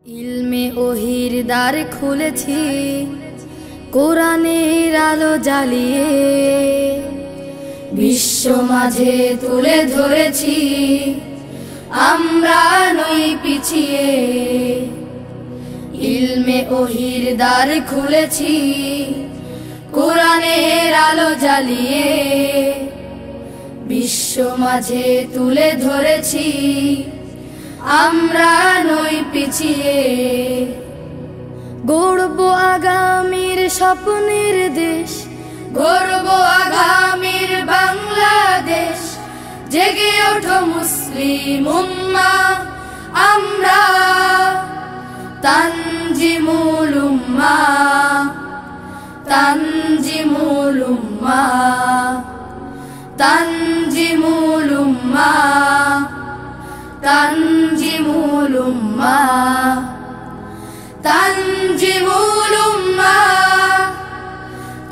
ইলমে ওহির দ্বার খুলেছি, কোরআনের আলো জ্বালিয়ে বিশ্ব মাঝে তুলে ধরেছি, আমরা নই পিছিয়ে। ইলমে ওহির দ্বার খুলেছি, কোরআনের আলো জ্বালিয়ে বিশ্ব মাঝে তুলে ধরেছি, আমরা নই পিছিয়ে। গড়ব আগামীর স্বপ্নের দেশ, গড়ব আগামীর বাংলাদেশ। জেগে ওঠো মুসলিম উম্মাহ, আমরা তানজিমুল উম্মাহ, তানজিমুল উম্মাহ, তানজিমুল উম্মাহ, তানজিমুল উম্মাহ, তানজিমুল উম্মাহ,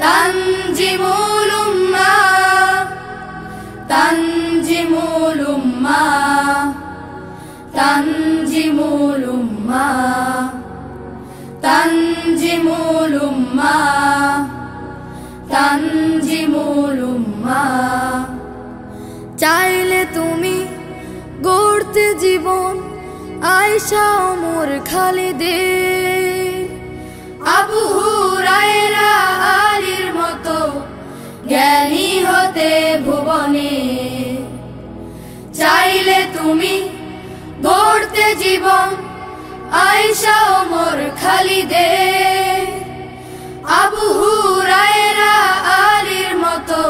তানজিমুল উম্মাহ, তানজিমুল উম্মাহ, তানজিমুল উম্মাহ, তানজিমুল উম্মাহ, তানজিমুল উম্মাহ। চাইলে তুমি গড়তে জীবন আয়েশা ওমর খালিদের, আবু হুরায়রা আলীর মতো জ্ঞানী হতে ভুবনে। চাইলে তুমি গড়তে জীবন আয়েশা ওমর খালিদের, আবু হুরায়রা আলীর মতো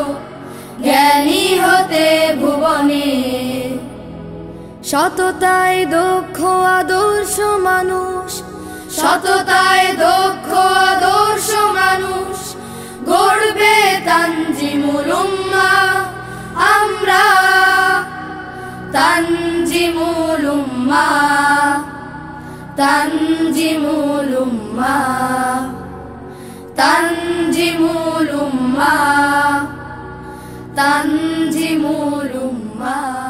জ্ঞানী হতে ভুবনে। সততায় দক্ষ আদর্শ মানুষ, সততায় দক্ষ আদর্শ মানুষ গড়বে তানজিমুল উম্মাহ, আমরা তানজিমুল উম্মাহ, তানজিমুল উম্মাহ, তানজিমুল উম্মাহ, তানজিমুল উম্মাহ।